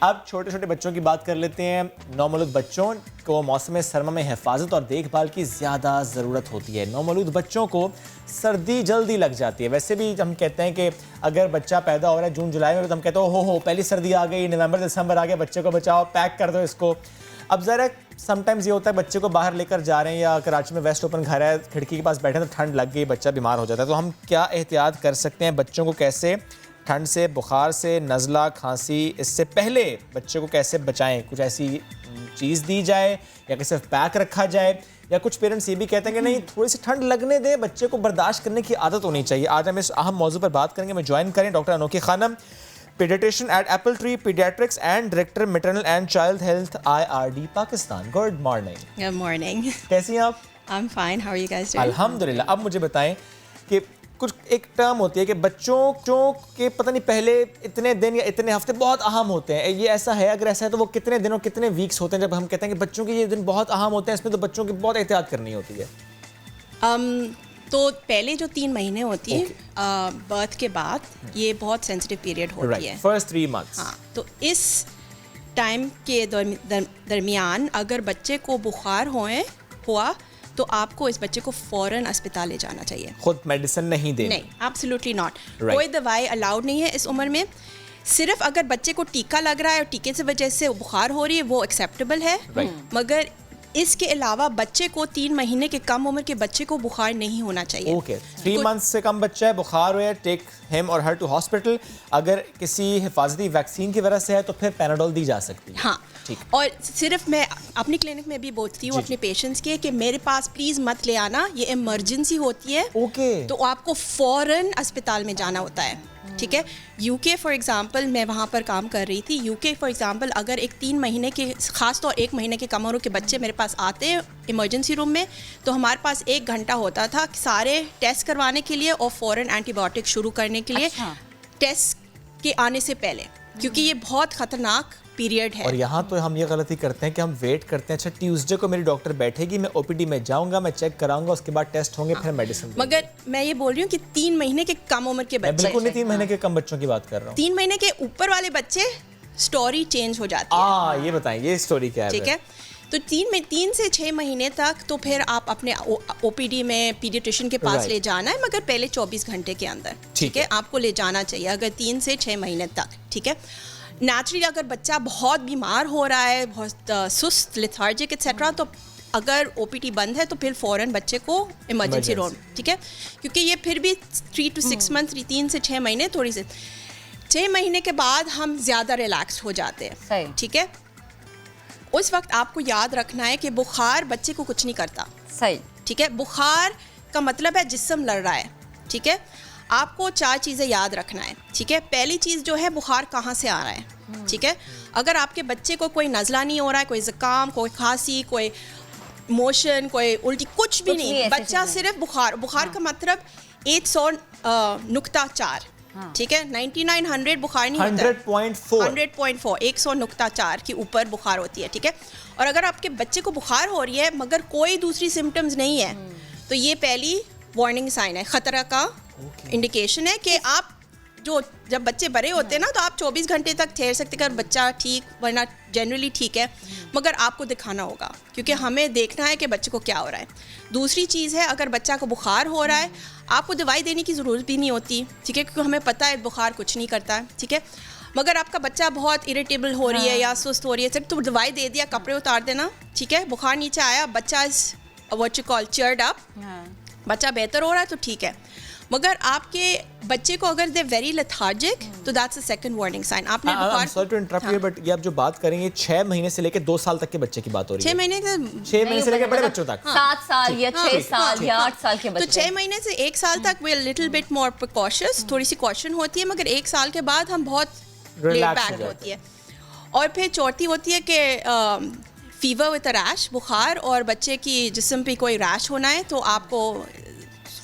अब छोटे छोटे बच्चों की बात कर लेते हैं। नौमौलूद बच्चों को मौसम सरमा में हिफाजत और देखभाल की ज़्यादा ज़रूरत होती है। नौमौलूद बच्चों को सर्दी जल्दी लग जाती है। वैसे भी हम कहते हैं कि अगर बच्चा पैदा हो रहा है जून जुलाई में तो हम कहते हैं हो पहली सर्दी आ गई, नवंबर दिसंबर आ गया, बच्चे को बचाओ, पैक कर दो इसको। अब ज़रा समटाइम्स ये होता है बच्चे को बाहर लेकर जा रहे हैं या कराची में वेस्ट ओपन घर है, खिड़की के पास बैठे तो ठंड लग गई, बच्चा बीमार हो जाता है। तो हम क्या एहतियात कर सकते हैं? बच्चों को कैसे ठंड से, बुखार से, नज़ला, खांसी, इससे पहले बच्चे को कैसे बचाएं? कुछ ऐसी चीज़ दी जाए या कि सिर्फ पैक रखा जाए? या कुछ पेरेंट्स ये भी कहते हैं कि नहीं, थोड़ी सी ठंड लगने दें, बच्चे को बर्दाश्त करने की आदत होनी चाहिए। आज हम इस अहम मौजू पर बात करेंगे। मैं ज्वाइन करें doctor Anokhi Khanum, paediatrician at Apple Tree Paediatrics and director maternal and child health IRD Pakistan. Good morning. Good morning. कैसी हैं आप? I'm fine. How are you guys doing? अल्हम्दुलिल्लाह। अब मुझे बताएं कि कुछ एक टर्म होती है कि बच्चों के पता नहीं पहले इतने दिन या इतने हफ्ते बहुत अहम होते हैं। ये ऐसा है? अगर ऐसा है तो वो कितने दिनों कितने वीक्स होते हैं जब हम कहते हैं कि बच्चों के ये दिन बहुत अहम होते हैं, इसमें तो बच्चों की बहुत एहतियात करनी होती है? तो पहले जो 3 महीने होती है बर्थ के बाद, ये बहुत सेंसिटिव पीरियड होती है। First 3 months। हाँ, तो इस टाइम के दरमियान अगर बच्चे को बुखार हुआ तो आपको इस बच्चे को फ़ौरन अस्पताल ले जाना चाहिए। खुद मेडिसिन नहीं देनी? नहीं, एब्सोल्युटली नॉट। कोई दवाई अलाउड नहीं है इस उम्र में। सिर्फ अगर बच्चे को टीका लग रहा है और टीके से वजह से बुखार हो रही है, वो एक्सेप्टेबल है। मगर इसके अलावा बच्चे को 3 महीने के कम उम्र के बच्चे को बुखार नहीं होना चाहिए। ओके, 3 months से कम बच्चा है, बुखार है, टेक हिम और हर टू हॉस्पिटल। अगर किसी हिफाजती वैक्सीन की वजह से है तो फिर पैनाडोल दी जा सकती है। हाँ, ठीक। और सिर्फ मैं अपनी क्लिनिक में भी बोलती हूँ अपने पेशेंट्स के कि मेरे पास प्लीज़ मत ले आना, ये इमरजेंसी होती है। ओके। तो आपको फ़ौरन अस्पताल में जाना होता है। ठीक है। UK फॉर एग्जांपल, मैं वहाँ पर काम कर रही थी। UK फॉर एग्जांपल, अगर एक 3 महीने के, ख़ास तौर 1 महीने के कम उम्र के बच्चे मेरे पास आते हैं इमरजेंसी रूम में, तो हमारे पास 1 घंटा होता था सारे टेस्ट करवाने के लिए और फ़ौरन एंटीबायोटिक शुरू करने के लिए। टेस्ट के आने से पहले, क्योंकि ये बहुत ख़तरनाक पीरियड है। और यहाँ तो हम ये गलती करते हैं कि हम वेट करते हैं, अच्छा ट्यूसडे को मेरी डॉक्टर बैठेगी, मैं OPD में जाऊंगा, मैं चेक कराऊंगा, उसके बाद टेस्ट होंगे, फिर मेडिसिन। मगर मैं ये बोल रही हूँ कि 3 महीने के कम उम्र के बच्चे, बिल्कुल नहीं 3 महीने के कम बच्चों की बात कर रहा हूँ। 3 महीने के ऊपर वाले बच्चे, स्टोरी चेंज हो जाती है। ये बताएं, ये स्टोरी क्या है? ठीक है। तो 3 से 6 महीने तक तो फिर आप अपने OPD में पीडियाट्रिशियन के पास ले जाना है, मगर पहले 24 घंटे के अंदर, ठीक है, आपको ले जाना चाहिए अगर 3 से 6 महीने तक। ठीक है। नेचुरली अगर बच्चा बहुत बीमार हो रहा है, बहुत सुस्त, लेथार्जिक एक्सेट्रा, तो अगर OPD बंद है तो फिर फ़ौरन बच्चे को इमरजेंसी रूम, ठीक है, क्योंकि ये फिर भी 3 to 6 months, 3 से 6 महीने, थोड़ी से 6 महीने के बाद हम ज़्यादा रिलैक्स हो जाते हैं। ठीक है। उस वक्त आपको याद रखना है कि बुखार बच्चे को कुछ नहीं करता। सही। ठीक है। बुखार का मतलब है जिस्म लड़ रहा है। ठीक है। आपको 4 चीज़ें याद रखना है। ठीक है। पहली चीज़ जो है, बुखार कहाँ से आ रहा है। ठीक है। अगर आपके बच्चे को कोई नज़ला नहीं हो रहा है, कोई ज़ुकाम, कोई खांसी, कोई मोशन, कोई उल्टी, कुछ भी नहीं, बच्चा सिर्फ बुखार का मतलब 100.4, ठीक है, 9900 बुखार नहीं होता, 100.4 100.4 के ऊपर बुखार होती है। ठीक है। और अगर आपके बच्चे को बुखार हो रही है मगर कोई दूसरी सिम्टम्स नहीं है, तो ये पहली वार्निंग साइन है, खतरा का इंडिकेशन है कि आप जब बच्चे बड़े होते हैं ना, तो आप 24 घंटे तक ठहर सकते हैं बच्चा ठीक, वरना जनरली ठीक है, मगर आपको दिखाना होगा क्योंकि हमें देखना है कि बच्चे को क्या हो रहा है। दूसरी चीज़ है, अगर बच्चा को बुखार हो रहा है, आपको दवाई देने की ज़रूरत भी नहीं होती। ठीक है, क्योंकि हमें पता है बुखार कुछ नहीं करता है। ठीक है। मगर आपका बच्चा बहुत इरिटेबल हो रही है या सुस्त हो रही है, तो दवाई दे दिया, कपड़े उतार देना। ठीक है। बुखार नीचे आया, बच्चा is what you call cheered up, बच्चा बेहतर हो रहा है, तो ठीक है। मगर आपके बच्चे को अगर दे वेरी लेथार्जिक, तो that's a second warning sign. आपने बुखार, sorry to interrupt you, but ये आप जो बात करेंगे 6 महीने से लेकर 2 साल तक के बच्चे की बात हो रही है। 6 महीने से लेकर बड़े बच्चों तक, 7 साल या 6 साल या 8 साल के बच्चे। तो 6 महीने से 1 साल तक we are little bit more precautious, थोड़ी सी कॉशन होती है, मगर 1 साल के बाद हम बहुत रिलैक्स होती है। और फिर चौथी होती है कि फीवर विद रैश, बुखार, और बच्चे की जिस्म पे कोई रैश होना है तो आपको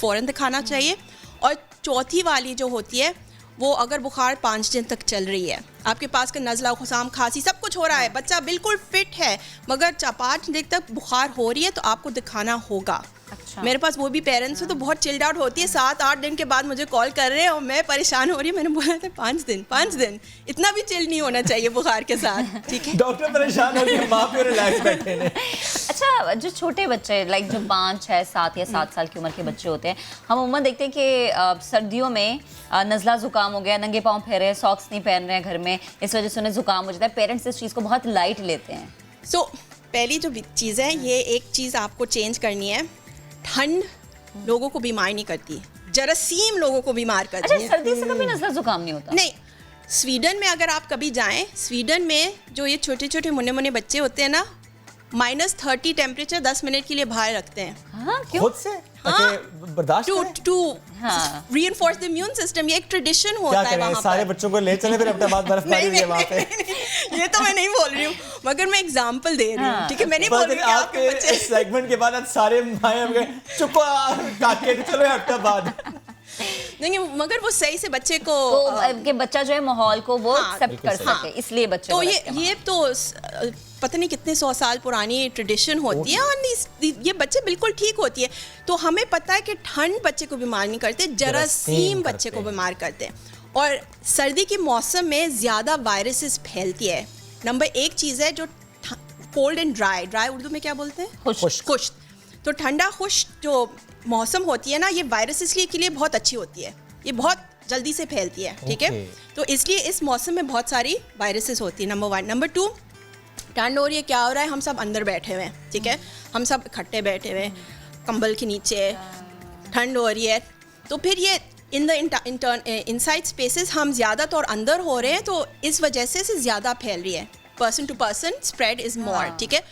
फ़ौरन दिखाना चाहिए। और चौथी वाली जो होती है, वो अगर बुखार 5 दिन तक चल रही है, आपके पास का नज़ला, खुशाम, खांसी सब कुछ हो रहा है, बच्चा बिल्कुल फिट है, मगर 5 दिन तक बुखार हो रही है, तो आपको दिखाना होगा। अच्छा। मेरे पास वो भी पेरेंट्स हैं तो बहुत चिल्ड आउट होती है, 7-8 दिन के बाद मुझे कॉल कर रहे हैं और मैं परेशान हो रही हूँ। मैंने बोला था 5 दिन इतना भी चिल नहीं होना चाहिए बुखार के साथ, ठीक है। डॉक्टर परेशान हो गए, माँ पे रिलैक्स बैठे ने। अच्छा, जो छोटे बच्चे लाइक जो 5, 6, 7 या 7 साल की उम्र के बच्चे होते हैं, हम उम्र देखते हैं कि सर्दियों में नज़ला जुकाम हो गया, नंगे पाँव फेर रहे हैं, सॉक्स नहीं पहन रहे हैं घर में, इस वजह से उन्हें जुकाम हो जाता है। पेरेंट्स इस चीज़ को बहुत लाइट लेते हैं। सो पहली जो चीज़ है, ये एक चीज़ आपको चेंज करनी है। ठंड लोगों को बीमार नहीं करती, जरासीम लोगों को बीमार करती है। अच्छा, सर्दी से कभी नज़ला जुकाम नहीं होता? नहीं, स्वीडन में अगर आप कभी जाएं, स्वीडन में जो ये छोटे छोटे मुन्ने मुन्ने बच्चे होते हैं ना, -30 टेम्परेचर 10 मिनट के लिए बाहर रखते हैं। हाँ, क्यों? खुद से बर्दाश्त करें? टू हाँ। reinforce the immune system। ये एक ट्रेडिशन होता क्या है करें, वहाँ सारे पर। बच्चों को ले चले फिर अपने बाद बर्फबारी हुई है वहाँ पे। ये तो मैं नहीं बोल रही हूँ, मगर मैं एग्जांपल दे रही हूँ, ठीक है। मैं नहीं बोल रही हूँ कि आपके आपके बच्चे इस सेगमेंट के बाद आज सारे माए हम गए चुप काके चलो हफ्ता बाद। नहीं, मगर वो सही से बच्चे को तो कि बच्चा जो है माहौल को वो हाँ, एक्सेप्ट कर बिल्कुल सके, इसलिए बच्चे तो को रखते हैं ये तो पता नहीं कितने 100 साल पुरानी ट्रेडिशन होती है और ये बच्चे बिल्कुल ठीक होती है। तो हमें पता है कि ठंड बच्चे को बीमार नहीं करते, जरासीम बच्चे को बीमार करते हैं। और सर्दी के मौसम में ज़्यादा वायरसेस फैलती है। नंबर 1 चीज़ है जो कोल्ड एंड ड्राई उर्दू में क्या बोलते हैं? खुश्क। तो ठंडा खुश्क जो मौसम होती है ना, ये वायरसेस के लिए बहुत अच्छी होती है, ये बहुत जल्दी से फैलती है, ठीक है। तो इसलिए इस मौसम में बहुत सारी वायरसेस होती है, नंबर 1। नंबर 2, ठंड हो रही है, क्या हो रहा है, हम सब अंदर बैठे हुए हैं, ठीक है, हम सब इकट्ठे बैठे हुए हैं कंबल के नीचे, ठंड हो रही है। तो फिर ये इन द इनसाइड स्पेसेस हम ज़्यादातर अंदर हो रहे हैं, तो इस वजह से ज़्यादा फैल रही है। Person to person spread is more, ठीक है।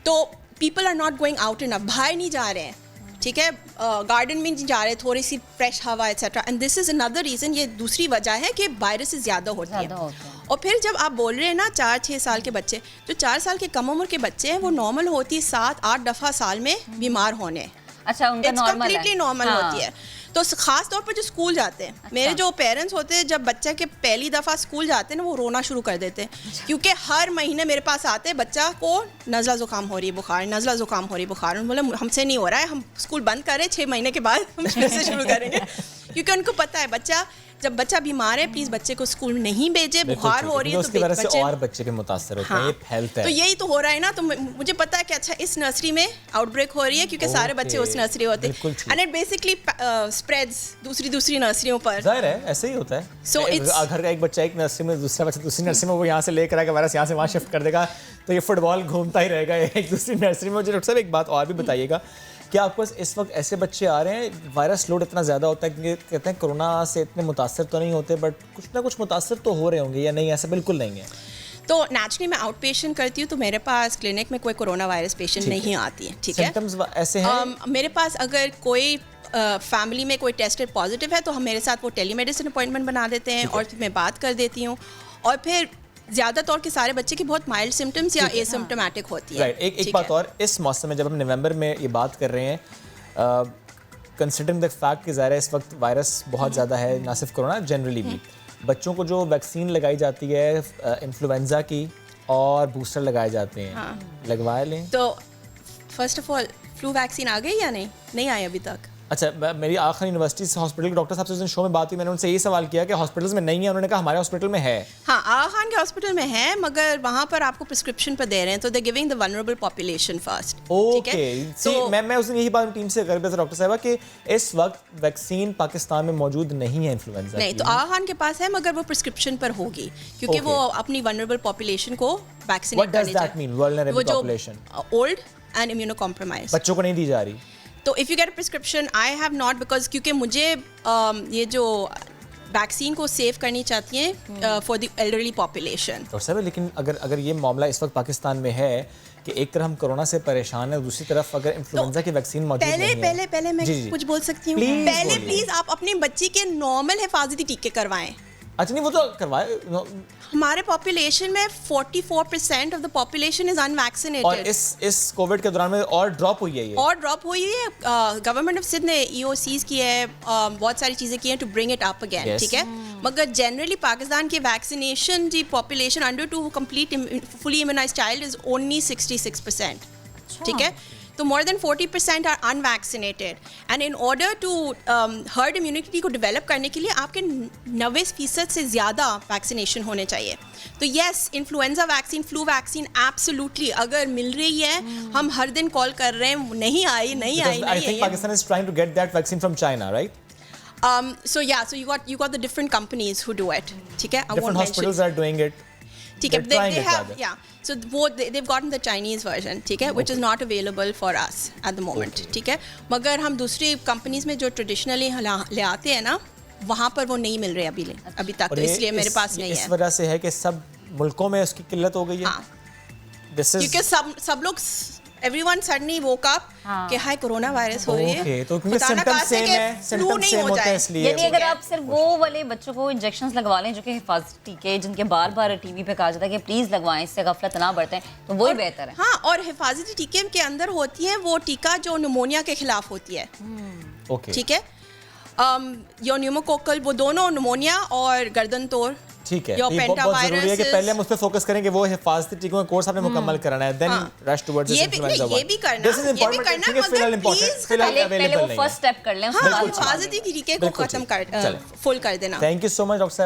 तो people are not going out enough, बाहर नहीं जा रहे हैं, ठीक है, गार्डन में नहीं जा रहे, थोड़ी सी फ्रेश हवा etcetera. And this is another reason, ये दूसरी वजह है कि वायरस ज़्यादा होती है। और फिर जब आप बोल रहे हैं ना 4-6 साल के बच्चे, जो 4 साल के कम उम्र के बच्चे हैं, वो नॉर्मल होती है 7-8 दफ़ा साल में बीमार होने। अच्छा, उनका नॉर्मल है, कंप्लीटली नॉर्मल होती है। तो खास तौर पर जो स्कूल जाते हैं, मेरे जो पेरेंट्स होते हैं, जब बच्चा के पहली दफ़ा स्कूल जाते हैं ना, वो रोना शुरू कर देते हैं, क्योंकि हर महीने मेरे पास आते हैं, बच्चा को नज़ला ज़ुकाम हो रही है, बुखार, नज़ला ज़ुकाम हो रही है, बुखार। उन्होंने बोला हमसे नहीं हो रहा है, हम स्कूल बंद कर रहे हैं, 6 महीने के बाद हम फिर से शुरू करेंगे। क्योंकि उनको पता है जब बच्चा बीमार है, प्लीज़ बच्चे को स्कूल नहीं भेजे, बुखार हो रही है तो उसकी वजह से और बच्चे भी मुतासर होते हैं, ये फैलता है। तो यही तो हो रहा है ना। तो मुझे पता है कि अच्छा इस नर्सरी में आउटब्रेक हो रही है, क्योंकि सारे बच्चे उस नर्सरी होते हैं, एंड इट बेसिकली स्प्रेड्स दूसरी नर्सरियों पर। जाहिर है ऐसे ही होता है। So घर का एक बच्चा एक नर्सरी में, दूसरा बच्चा दूसरी नर्सरी में, वो यहाँ से लेकर आएगा वायरस, यहाँ से वहाँ शिफ्ट कर देगा, तो ये फुटबॉल घूमता ही रहेगा एक दूसरी नर्सरी में। मुझे डॉक्टर साहब एक बात और भी बताइएगा, क्या आपको इस वक्त ऐसे बच्चे आ रहे हैं, वायरस लोड इतना ज़्यादा होता है कि कहते हैं कोरोना से इतने मुतासर तो नहीं होते, बट कुछ ना कुछ मुतासर तो हो रहे होंगे, या नहीं? ऐसा बिल्कुल नहीं है। तो नेचुरली मैं आउट पेशेंट करती हूँ, तो मेरे पास क्लिनिक में कोई कोरोना वायरस पेशेंट नहीं आती है, ठीक है। सिम्पटम्स ऐसे हैं? मेरे पास अगर कोई फैमिली में कोई टेस्टेड पॉजिटिव है, तो हम मेरे साथ वो टेलीमेडिसिन अपॉइंटमेंट बना देते हैं, और फिर मैं बात कर देती हूँ। और फिर ज़्यादा तौर के सारे बच्चे की बहुत माइल्ड सिम्टम्स या एसिम्प्टोमेटिक होती है। राइट, एक बात और, इस मौसम में जब हम नवंबर में ये बात कर रहे हैं, कंसिडरिंग द फैक्ट कि ज़ाहिर है इस वक्त वायरस बहुत ज़्यादा है, ना सिर्फ कोरोना, जनरली भी बच्चों को जो वैक्सीन लगाई जाती है इन्फ्लुएंजा की, और बूस्टर लगाए जाते हैं, लगवा लें। तो first of all flu vaccine आ गई या नहीं आई अभी तक? अच्छा, मेरी आखिर यूनिवर्सिटी से हॉस्पिटल के डॉक्टर साहब से उस दिन शो में बात हुई, मैंने उनसे यही सवाल किया कि हॉस्पिटल्स में नहीं है, उन्होंने कहा हमारे हॉस्पिटल में है। हाँ, आगा खान के हॉस्पिटल में है, मगर वहाँ पर आपको प्रिस्क्रिप्शन पर दे रहे हैं, तो they giving the vulnerable population first. Okay, तो मैं उस दिन यही बात टीम से कर रहा था डॉक्टर साहब कि इस वक्त वैक्सीन पाकिस्तान में मौजूद नहीं है इन्फ्लुएंजा नहीं, तो आगा खान के पास है, मगर वो प्रिस्क्रिप्शन पर होगी, क्योंकि वो अपनी वल्नरेबल पॉपुलेशन को वैक्सीनेट करने चाहिए। Vulnerable population old and immuno compromise बच्चों को नहीं दी जा रही। तो if you get a prescription, I have not, because क्योंकि मुझे ये जो वैक्सीन को सेव करनी चाहती हैं for the elderly population. Doctor साहब, लेकिन अगर ये मामला इस वक्त पाकिस्तान में है कि एक तरफ हम कोरोना से परेशान है, दूसरी तरफ अगर इन्फ्लुएंजा की वैक्सीन मौजूद नहीं है। पहले मैं कुछ बोल सकती हूँ? पहले प्लीज आप अपने बच्चे के नॉर्मल हिफाजती टीके करवाएं। अच्छा, नहीं वो तो करवाए। हमारे पॉपुलेशन में 44% of the population is unvaccinated, और इस कोविड के दौरान में और ड्रॉप हुई है ये, और ड्रॉप हुई है। गवर्नमेंट ऑफ सिंध ने EOCs की है, बहुत सारी चीज़ें की हैं to bring it up again, ठीक है। मगर जनरली पाकिस्तान की वैक्सीनेशन जी population under 2 complete fully immunised child is only 66%, ठीक है। तो more than 40% are unvaccinated. And in order to herd immunity को develop करने के लिए आपके 90% से ज़्यादा vaccination होने चाहिए. तो yes, influenza vaccine, flu vaccine absolutely अगर मिल रही है, हम हर दिन कॉल कर रहे हैं, नहीं आई. I think Pakistan is trying to get that vaccine from China, right? So you got the different companies who do it. ठीक है, I won't Different mention. hospitals are doing it. ठीक है, They're trying they it have, rather. yeah. So they've gotten the Chinese version, ठीक है, which is not available for us at the moment. ठीक है, मगर हम दूसरी कंपनीज में जो ट्रेडिशनली ले आते हैं ना, वहाँ पर वो नहीं मिल रहे अभी तक, तो और इसलिए मेरे पास नहीं इस है. वजह से है कि सब मुल्कों में उसकी किल्लत हो गई है. हाँ. This is क्योंकि सब लोग everyone suddenly woke up कि हाय कोरोना वायरस हो रही है. Okay, तो क्योंकि बताना symptoms कहाँ से same कि है, flu symptoms नहीं same हो होते हैं जाए. इसलिए. यानी अगर आप सिर्फ वो वाले बच्चों को इंजेक्शंस लगवा लें जो कि हिफाजती टीके जिनके बार बार टीवी पे कहा जाता है कि प्लीज लगवाएं, इससे गफलत ना बरतें, तो वही बेहतर है. हाँ, और हिफाजती टीके के अंदर होती है वो टीका जो निमोनिया के खिलाफ होती है. Okay. ठीक है, यो न्यूमोकोकल, वो दोनों निमोनिया और गर्दन तोड़. ठीक है, Your ये बहुत जरूरी है कि pentaviruses. पहले हम उस पर फोकस करें कि वो हिफाजती टीकों का कोर्स आपने मुकम्मल कराना है, देन रश टुवर्ड्स ये भी करना, This is ये भी important, करना, ठीक है, फिलहाल मगर important, please फिलहाल पहले available वो नहीं है. फर्स्ट स्टेप कर लें, उसके हाँ, बाद बिल्कुल ठीक। हिफाजती टीके को बिल्कुल खत्म ठीक। कर चलें। फुल कर देना. Thank you so much doctor साहब.